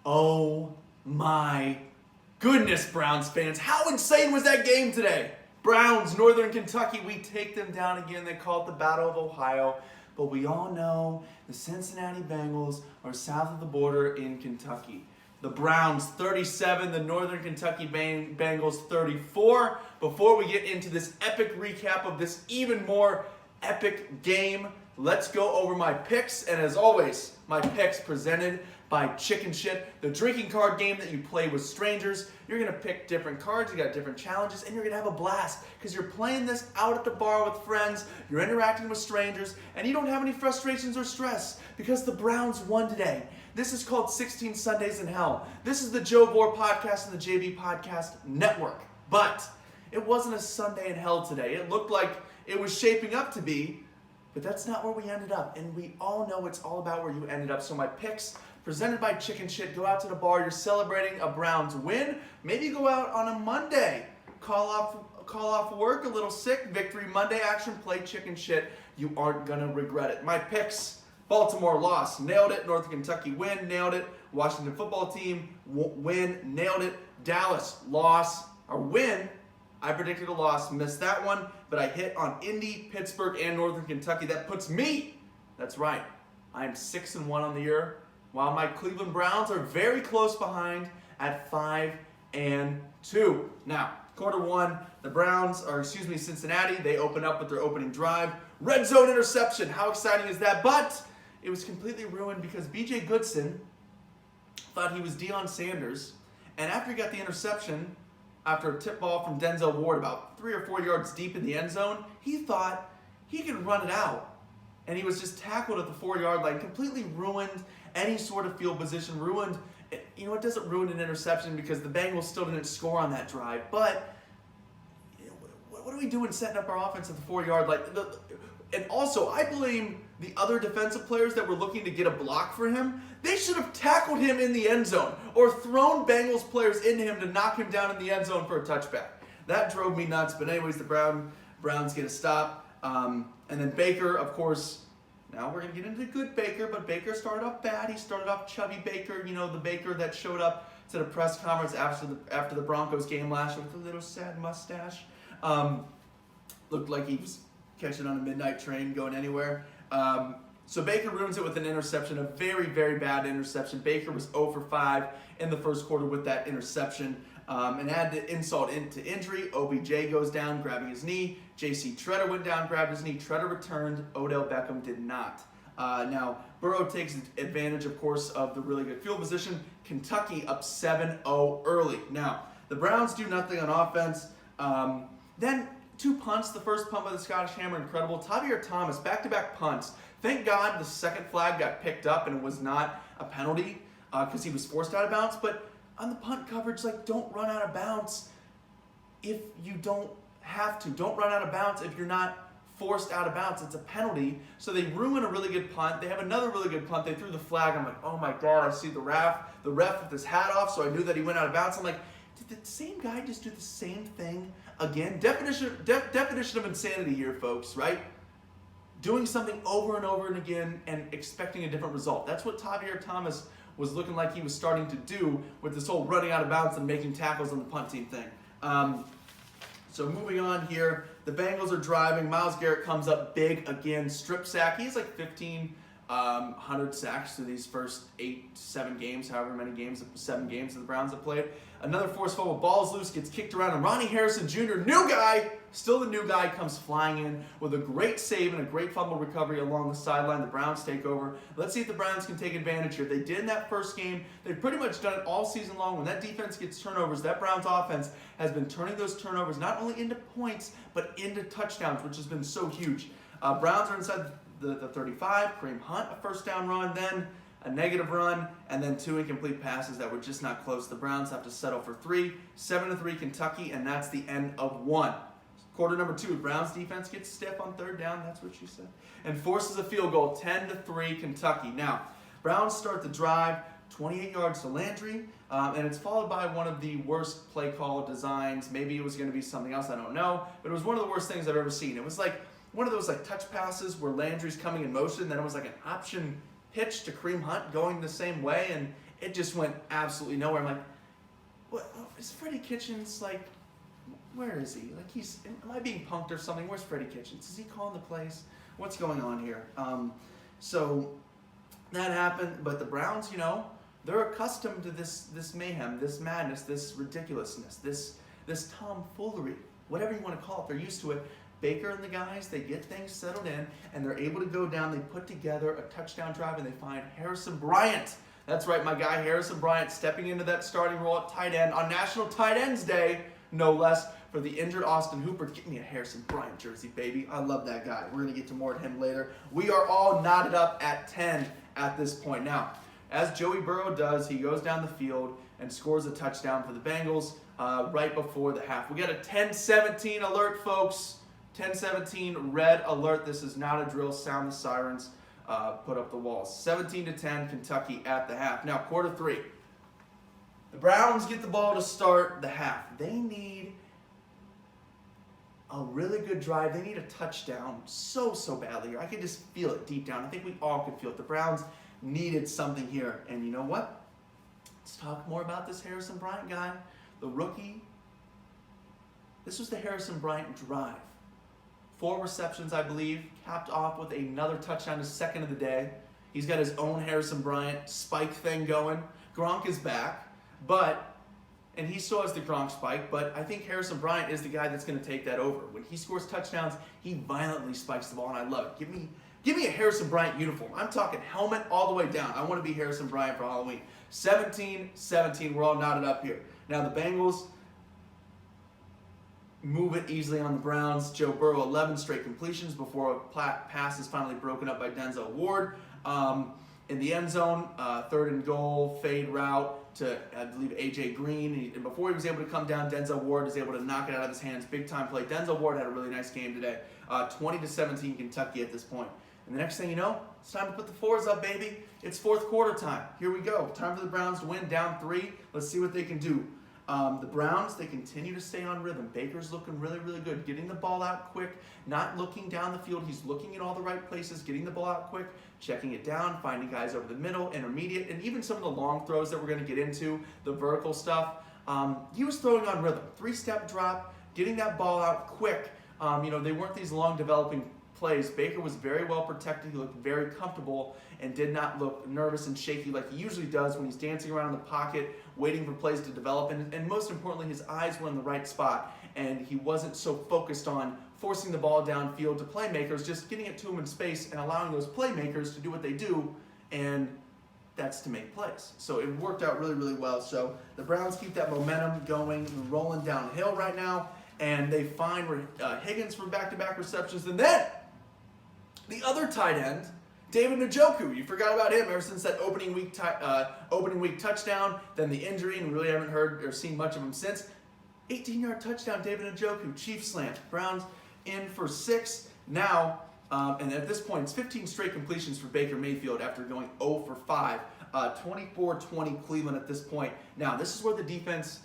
Oh my goodness, Browns fans. How insane was that game today? Browns, Northern Kentucky, we take them down again. They call it the Battle of Ohio. But we all know the Cincinnati Bengals are south of the border in Kentucky. The Browns 37, the Northern Kentucky Bengals 34. Before we get into this epic recap of this even more epic game, let's go over my picks. And as always, my picks presented by Chicken Shit, the drinking card game that you play with strangers. You're going to pick different cards, you got different challenges, and you're going to have a blast because you're playing this out at the bar with friends, you're interacting with strangers, and you don't have any frustrations or stress because the Browns won today. This is called 16 Sundays in Hell. This is the Joe Vore Podcast and the JV Podcast Network. But it wasn't a Sunday in hell today. It looked like it was shaping up to be, but that's not where we ended up. And we all know it's all about where you ended up. So my picks presented by Chicken Shit. Go out to the bar. You're celebrating a Browns win. Maybe go out on a Monday. Call off work, a little sick. Victory Monday action. Play Chicken Shit. You aren't going to regret it. My picks. Baltimore loss. Nailed it. Northern Kentucky win. Nailed it. Washington football team win. Nailed it. Dallas loss or win. I predicted a loss. Missed that one. But I hit on Indy, Pittsburgh, and Northern Kentucky. That puts me. That's right. I am 6-1 on the year. While my Cleveland Browns are very close behind at 5-2. Now, quarter one, Cincinnati, they open up with their opening drive. Red zone interception. How exciting is that? But it was completely ruined because B.J. Goodson thought he was Deion Sanders. And after he got the interception, after a tip ball from Denzel Ward about 3 or 4 yards deep in the end zone, he thought he could run it out. And he was just tackled at the 4-yard line, completely ruined any sort of field position, ruined. You know, it doesn't ruin an interception because the Bengals still didn't score on that drive. But what are we doing setting up our offense at the 4-yard line? And also, I blame the other defensive players that were looking to get a block for him. They should have tackled him in the end zone or thrown Bengals players into him to knock him down in the end zone for a touchback. That drove me nuts. But anyways, the Browns get a stop. And then Baker, of course. Now we're going to get into good Baker, but Baker started off bad. He started off chubby Baker, you know, the Baker that showed up to the press conference after the Broncos game last year with a little sad mustache. Looked like he was catching on a midnight train going anywhere. So Baker ruins it with an interception, a very, very bad interception. Baker was 0 for 5 in the first quarter with that interception. And add the insult into injury. OBJ goes down, grabbing his knee. J.C. Treader went down, grabbed his knee. Treader returned. Odell Beckham did not. Now, Burrow takes advantage, of course, of the really good field position. Kentucky up 7-0 early. Now, the Browns do nothing on offense. Then 2 punts. The first punt by the Scottish Hammer, incredible. Tavierre Thomas, back-to-back punts. Thank God the second flag got picked up and it was not a penalty because he was forced out of bounds. But on the punt coverage, don't run out of bounds if you don't have to. Don't run out of bounds if you're not forced out of bounds. It's a penalty. So they ruin a really good punt. They have another really good punt. They threw the flag. I'm like, oh my God, I see the ref with his hat off, so I knew that he went out of bounds. I'm like, did the same guy just do the same thing again? Definition of insanity here, folks, right? Doing something over and over and again and expecting a different result. That's what Tavierre Thomas was looking like he was starting to do with this whole running out of bounds and making tackles on the punt team thing. So moving on here, the Bengals are driving. Myles Garrett comes up big again, strip sack. He has 1,500 sacks through these first 7 games, however many games, 7 games that the Browns have played. Another forced fumble, ball's loose, gets kicked around, and Ronnie Harrison Jr., new guy, still the new guy, comes flying in with a great save and a great fumble recovery along the sideline. The Browns take over. Let's see if the Browns can take advantage here. They did in that first game. They've pretty much done it all season long. When that defense gets turnovers, that Browns offense has been turning those turnovers not only into points, but into touchdowns, which has been so huge. Browns are inside the 35. Kareem Hunt, a first down run, then a negative run, and then 2 incomplete passes that were just not close. The Browns have to settle for 3. 7-3 Kentucky, and that's the end of 1. Quarter number 2, Browns defense gets stiff on 3rd down, that's what she said, and forces a field goal, 10-3 Kentucky. Now, Browns start the drive, 28 yards to Landry, and it's followed by one of the worst play call designs. Maybe it was going to be something else, I don't know, but it was one of the worst things I've ever seen. It was like one of those touch passes where Landry's coming in motion, then it was like an option pitch to Kareem Hunt going the same way, and it just went absolutely nowhere. I'm like, what is Freddie Kitchens like? Where is he? Like, am I being punked or something? Where's Freddie Kitchens? Is he calling the plays? What's going on here? So that happened, but the Browns, they're accustomed to this mayhem, this madness, this ridiculousness, this tomfoolery, whatever you want to call it. They're used to it. Baker and the guys, they get things settled in, and they're able to go down. They put together a touchdown drive, and they find Harrison Bryant. That's right, my guy Harrison Bryant stepping into that starting role at tight end on National Tight Ends Day, no less, for the injured Austin Hooper. Get me a Harrison Bryant jersey, baby. I love that guy. We're going to get to more of him later. We are all knotted up at 10 at this point. Now, as Joey Burrow does, he goes down the field and scores a touchdown for the Bengals right before the half. We got a 10-17 alert, folks. 10-17 red alert. This is not a drill. Sound the sirens. Put up the walls. 17-10, Kentucky at the half. Now, quarter 3. The Browns get the ball to start the half. They need a really good drive. They need a touchdown so badly. I can just feel it deep down. I think we all can feel it. The Browns needed something here. And you know what? Let's talk more about this Harrison Bryant guy. The rookie. This was the Harrison Bryant drive. 4 receptions, I believe, capped off with another touchdown, his second of the day. He's got his own Harrison Bryant spike thing going. Gronk is back, and he still has the Gronk spike, but I think Harrison Bryant is the guy that's going to take that over. When he scores touchdowns, he violently spikes the ball, and I love it. Give me a Harrison Bryant uniform. I'm talking helmet all the way down. I want to be Harrison Bryant for Halloween. 17-17, we're all knotted up here. Now the Bengals move it easily on the Browns. Joe Burrow, 11 straight completions before a pass is finally broken up by Denzel Ward. In the end zone, 3rd and goal, fade route to, I believe, A.J. Green. And before he was able to come down, Denzel Ward was able to knock it out of his hands. Big time play. Denzel Ward had a really nice game today. 20-17 Kentucky at this point. And the next thing you know, it's time to put the 4s up, baby. It's 4th quarter time. Here we go. Time for the Browns to win, down 3. Let's see what they can do. The Browns, they continue to stay on rhythm. Baker's looking really good, getting the ball out quick, not looking down the field. He's looking in all the right places, getting the ball out quick, checking it down, finding guys over the middle, intermediate, and even some of the long throws that we're going to get into, the vertical stuff. He was throwing on rhythm. 3-step drop, getting that ball out quick. They weren't these long developing plays. Baker was very well protected. He looked very comfortable and did not look nervous and shaky like he usually does when he's dancing around in the pocket, waiting for plays to develop. And most importantly, his eyes were in the right spot, and he wasn't so focused on forcing the ball downfield to playmakers, just getting it to him in space and allowing those playmakers to do what they do, and that's to make plays. So it worked out really well. So the Browns keep that momentum going, rolling downhill right now, and they find Higgins for back-to-back receptions, and then the other tight end, David Njoku. You forgot about him ever since that opening week touchdown, then the injury, and we really haven't heard or seen much of him since. 18-yard touchdown, David Njoku, Chief slant. Browns in for 6 now, and at this point, it's 15 straight completions for Baker Mayfield after going 0 for 5. 24-20 Cleveland at this point. Now, this is where the defense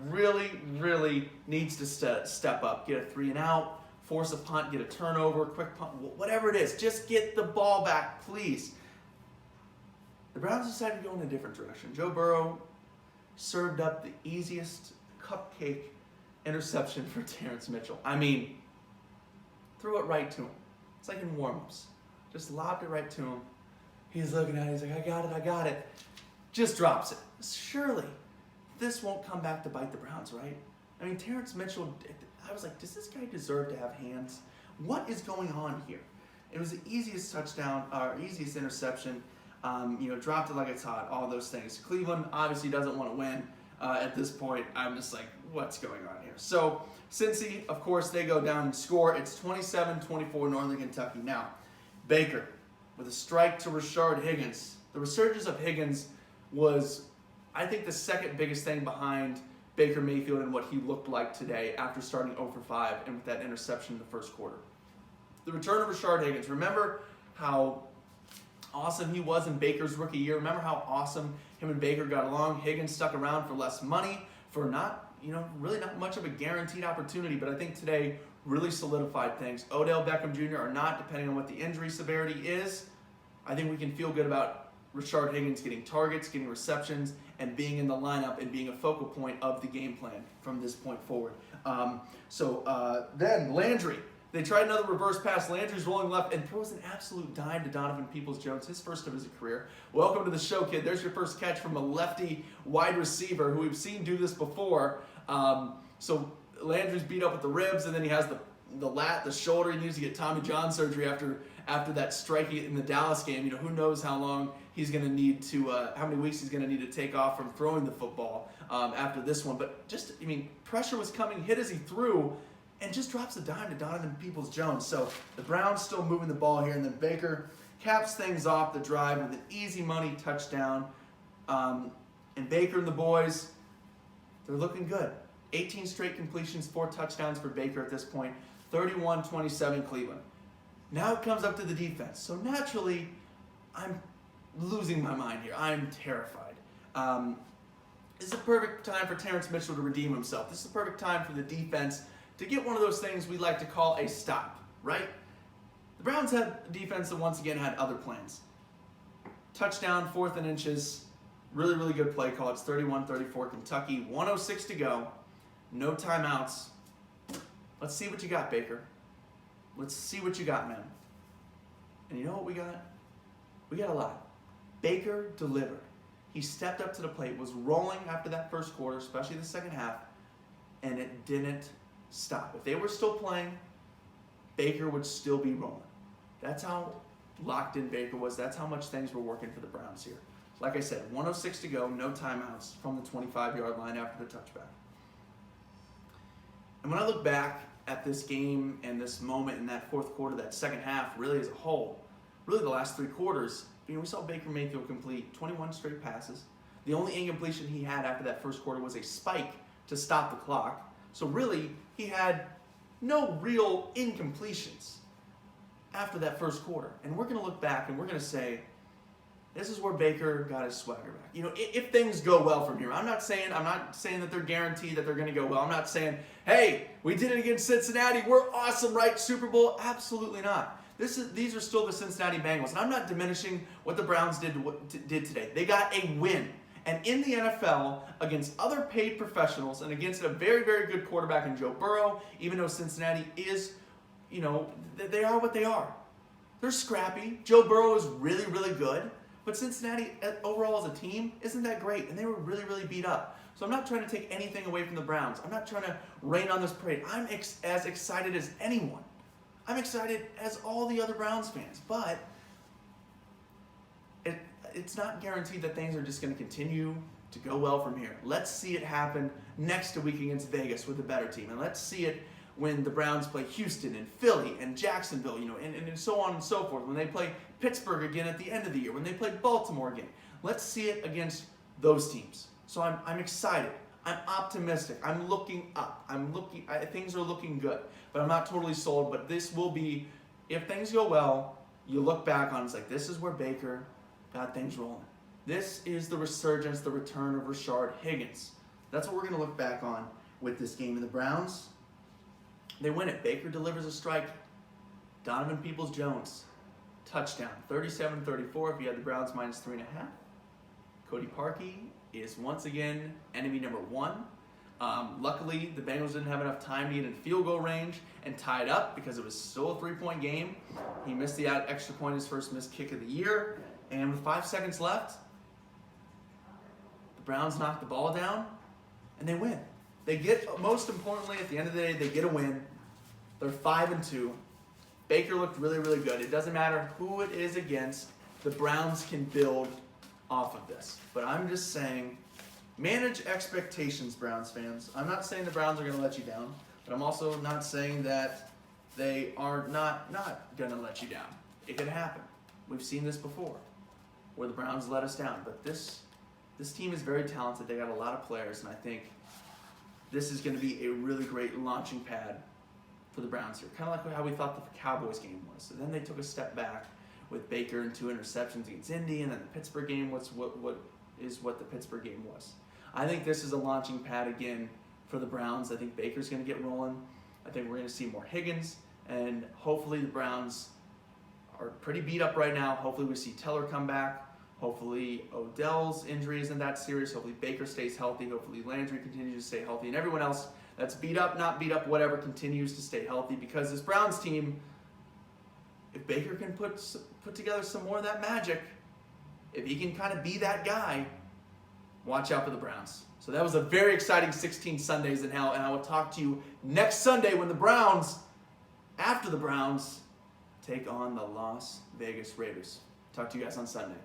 really needs to step up. Get a 3-and-out. Force a punt, get a turnover, quick punt, whatever it is. Just get the ball back, please. The Browns decided to go in a different direction. Joe Burrow served up the easiest cupcake interception for Terrence Mitchell. I mean, threw it right to him. It's like in warm-ups. Just lobbed it right to him. He's looking at it. He's like, I got it. Just drops it. Surely, this won't come back to bite the Browns, right? I mean, Terrence Mitchell, I was like, does this guy deserve to have hands? What is going on here? It was the easiest touchdown, or easiest interception. Dropped it like it's hot, all those things. Cleveland obviously doesn't want to win at this point. I'm just like, what's going on here? So, Cincy, of course, they go down and score. It's 27-24 Northern Kentucky. Now, Baker with a strike to Rashard Higgins. The resurgence of Higgins was, I think, the second biggest thing behind Baker Mayfield and what he looked like today after starting 0 for 5 and with that interception in the first quarter. The return of Rashard Higgins. Remember how awesome he was in Baker's rookie year. Remember how awesome him and Baker got along. Higgins stuck around for less money, for really not much of a guaranteed opportunity, but I think today really solidified things. Odell Beckham Jr. or not, depending on what the injury severity is, I think we can feel good about Rashard Higgins getting targets, getting receptions, and being in the lineup and being a focal point of the game plan from this point forward. Then Landry. They tried another reverse pass. Landry's rolling left and throws an absolute dime to Donovan Peoples-Jones, his first of his career. Welcome to the show, kid. There's your first catch from a lefty wide receiver who we've seen do this before. So Landry's beat up with the ribs, and then he has the lat, the shoulder. He needs to get Tommy John surgery after that strike in the Dallas game. Who knows how long he's going to need to, how many weeks he's going to need to take off from throwing the football after this one. But pressure was coming, hit as he threw, and just drops a dime to Donovan Peoples-Jones. So the Browns still moving the ball here, and then Baker caps things off the drive with an easy money touchdown. And Baker and the boys, they're looking good. 18 straight completions, 4 touchdowns for Baker at this point. 31-27 Cleveland. Now it comes up to the defense. So naturally, I'm losing my mind here. I'm terrified. This is a perfect time for Terrence Mitchell to redeem himself. This is the perfect time for the defense to get one of those things we like to call a stop, right? The Browns had a defense that once again had other plans. Touchdown, 4th and inches. Really, really good play call. It's 31-34 Kentucky. 1:06 to go. No timeouts. Let's see what you got, Baker. Let's see what you got, man. And you know what we got? We got a lot. Baker delivered. He stepped up to the plate, was rolling after that first quarter, especially the second half, and it didn't stop. If they were still playing, Baker would still be rolling. That's how locked in Baker was. That's how much things were working for the Browns here. Like I said, 1:06 to go, no timeouts from the 25-yard line after the touchback. And when I look back at this game and this moment in that fourth quarter, that second half, really as a whole, really the last 3 quarters, we saw Baker Mayfield complete 21 straight passes. The only incompletion he had after that first quarter was a spike to stop the clock. So really, he had no real incompletions after that first quarter. And we're going to look back and we're going to say, this is where Baker got his swagger back. If things go well from here, I'm not saying that they're guaranteed that they're going to go well. I'm not saying, hey, we did it against Cincinnati. We're awesome, right? Super Bowl? Absolutely not. These are still the Cincinnati Bengals, and I'm not diminishing what the Browns did today. They got a win. And in the NFL, against other paid professionals and against a very, very good quarterback in Joe Burrow, even though Cincinnati is, they are what they are. They're scrappy. Joe Burrow is really, really good. But Cincinnati, overall as a team, isn't that great. And they were really, really beat up. So I'm not trying to take anything away from the Browns. I'm not trying to rain on this parade. I'm as excited as anyone. I'm excited as all the other Browns fans. But it's not guaranteed that things are just going to continue to go well from here. Let's see it happen next week against Vegas with a better team. And let's see it when the Browns play Houston and Philly and Jacksonville, and so on and so forth. When they play Pittsburgh again at the end of the year, when they play Baltimore again. Let's see it against those teams. So I'm excited. I'm optimistic. I'm looking up. Things are looking good. But I'm not totally sold. But this will be, if things go well, you look back on it's like, this is where Baker got things rolling. This is the resurgence, the return of Rashard Higgins. That's what we're going to look back on with this game. And the Browns, they win it. Baker delivers a strike. Donovan Peoples-Jones, touchdown. 37-34 if you had the Browns minus 3.5. Cody Parkey is once again enemy number 1. Luckily, the Bengals didn't have enough time to get in field goal range and tie it up because it was still a 3-point game. He missed the extra point, his first missed kick of the year. And with 5 seconds left, the Browns knock the ball down and they win. They get, most importantly, at the end of the day, they get a win. They're 5-2. Baker looked really, really good. It doesn't matter who it is against. The Browns can build off of this. But I'm just saying, manage expectations, Browns fans. I'm not saying the Browns are going to let you down, but I'm also not saying that they are not going to let you down. It can happen. We've seen this before, where the Browns let us down. But this team is very talented. They got a lot of players, and I think this is going to be a really great launching pad for the Browns here. Kind of like how we thought the Cowboys game was. So then they took a step back with Baker and 2 interceptions against Indy, and then the Pittsburgh game was what the Pittsburgh game was. I think this is a launching pad again for the Browns. I think Baker's going to get rolling. I think we're going to see more Higgins, and hopefully the Browns are pretty beat up right now. Hopefully we see Teller come back. Hopefully Odell's injury isn't that serious. Hopefully Baker stays healthy. Hopefully Landry continues to stay healthy. And everyone else that's beat up, not beat up, whatever, continues to stay healthy. Because this Browns team, if Baker can put together some more of that magic, if he can kind of be that guy, watch out for the Browns. So that was a very exciting 16 Sundays in hell. And I will talk to you next Sunday when after the Browns, take on the Las Vegas Raiders. Talk to you guys on Sunday.